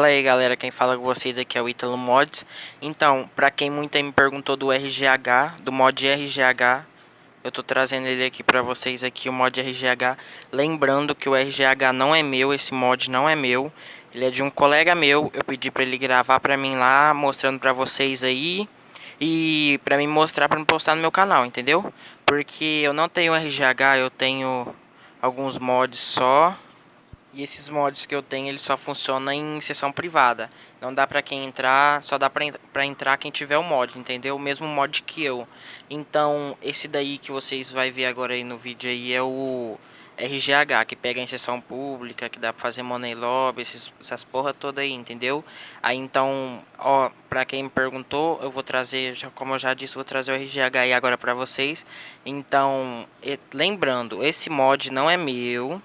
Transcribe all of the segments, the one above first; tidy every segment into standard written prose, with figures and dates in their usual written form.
Fala aí galera, quem fala com vocês aqui é o Ítalo Mods. Então, pra quem muito aí me perguntou do RGH, do mod RGH, eu tô trazendo ele aqui pra vocês aqui, o mod RGH. Lembrando que o RGH não é meu, esse mod não é meu, ele é de um colega meu. Eu pedi pra ele gravar pra mim lá, mostrando pra vocês aí e pra mim mostrar pra me postar no meu canal, entendeu? Porque eu não tenho RGH, eu tenho alguns mods só. E esses mods que eu tenho, eles só funcionam em sessão privada. Não dá pra quem entrar, só dá pra entrar quem tiver o mod, entendeu? O mesmo mod que eu. Então, esse daí que vocês vai ver agora aí no vídeo aí é o RGH, que pega em sessão pública, que dá pra fazer money lobby, essas porra toda aí, entendeu? Aí então, ó, pra quem me perguntou, eu vou trazer, como eu já disse, vou trazer o RGH aí agora pra vocês. Então, lembrando, esse mod não é meu.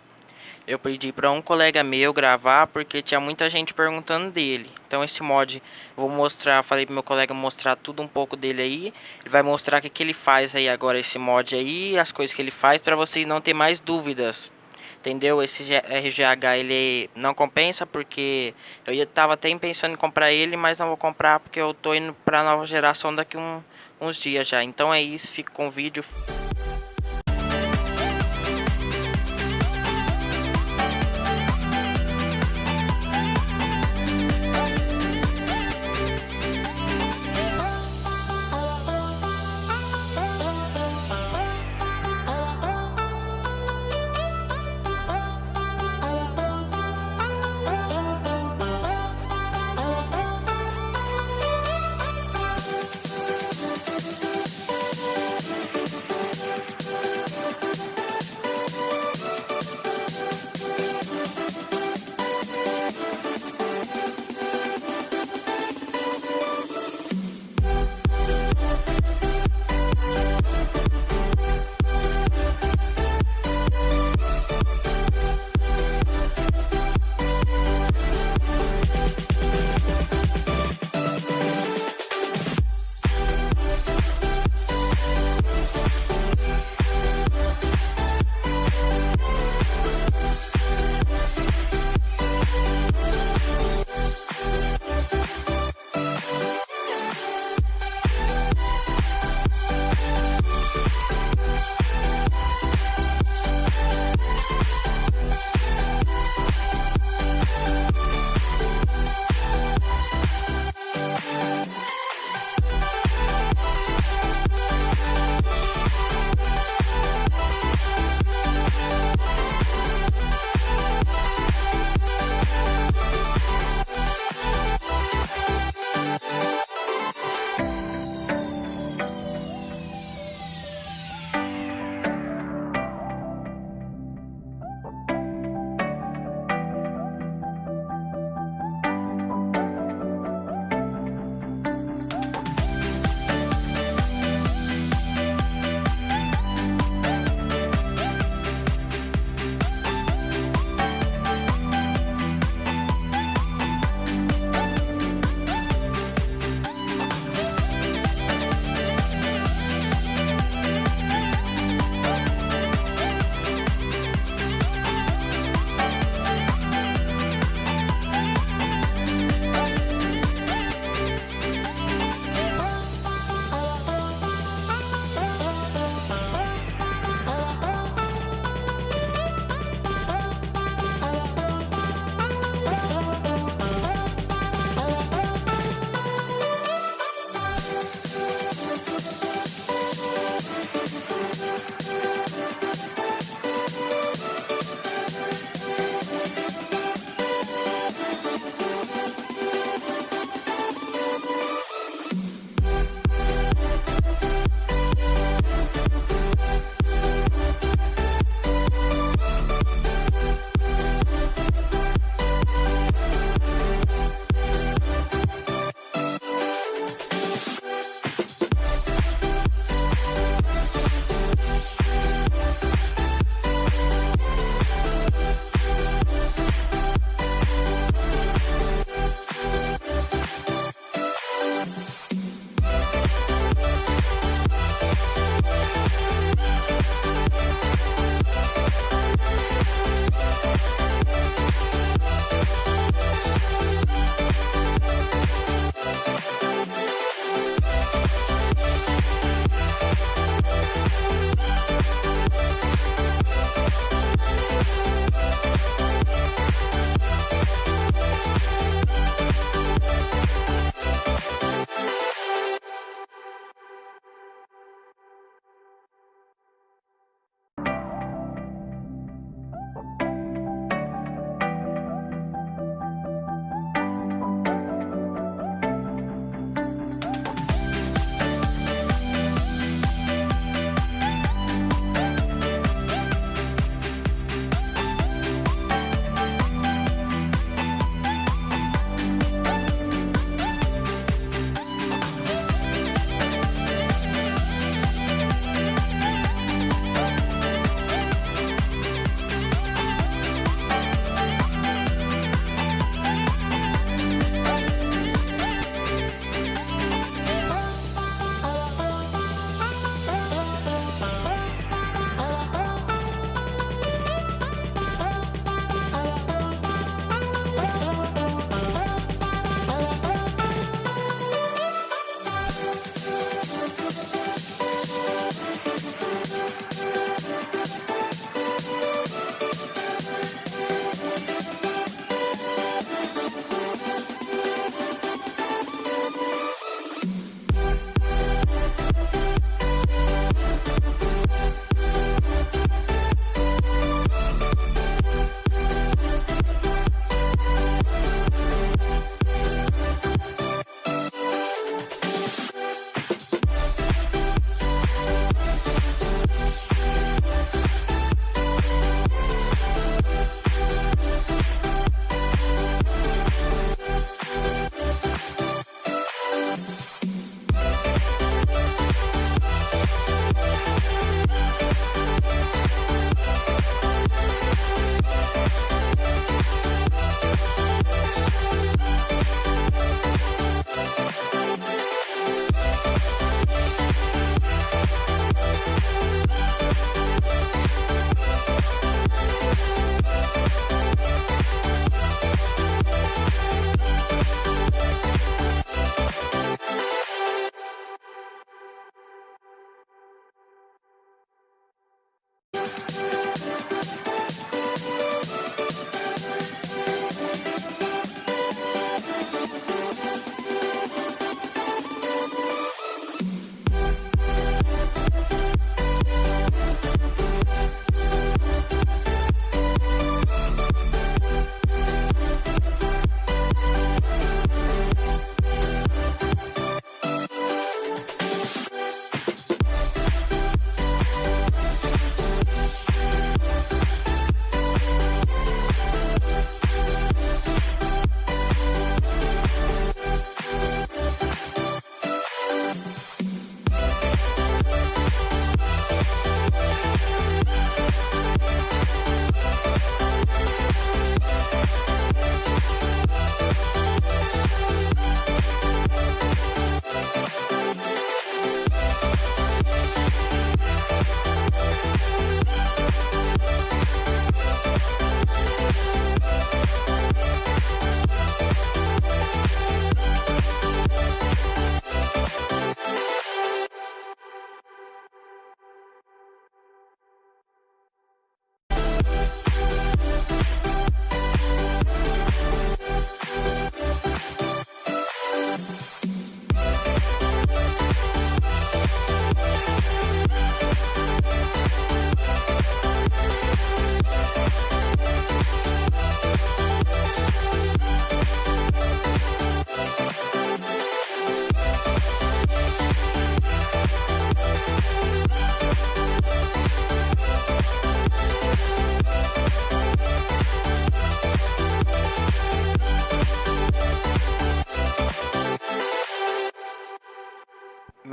Eu pedi para um colega meu gravar porque tinha muita gente perguntando dele. Então esse mod eu vou mostrar, falei pro meu colega mostrar tudo um pouco dele aí. Ele vai mostrar o que ele faz aí agora, esse mod aí, as coisas que ele faz para vocês não ter mais dúvidas. Entendeu? Esse RGH ele não compensa porque eu tava até pensando em comprar ele, mas não vou comprar porque eu tô indo para nova geração daqui uns dias já. Então é isso, fico com o vídeo.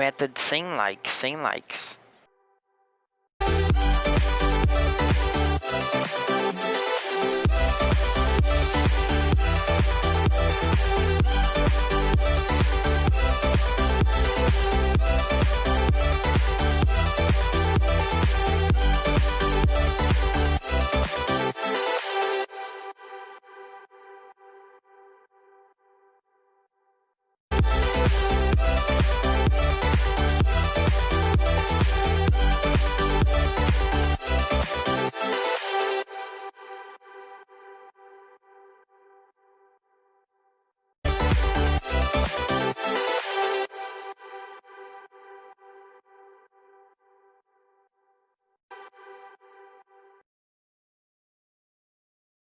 Method sem likes, sem likes.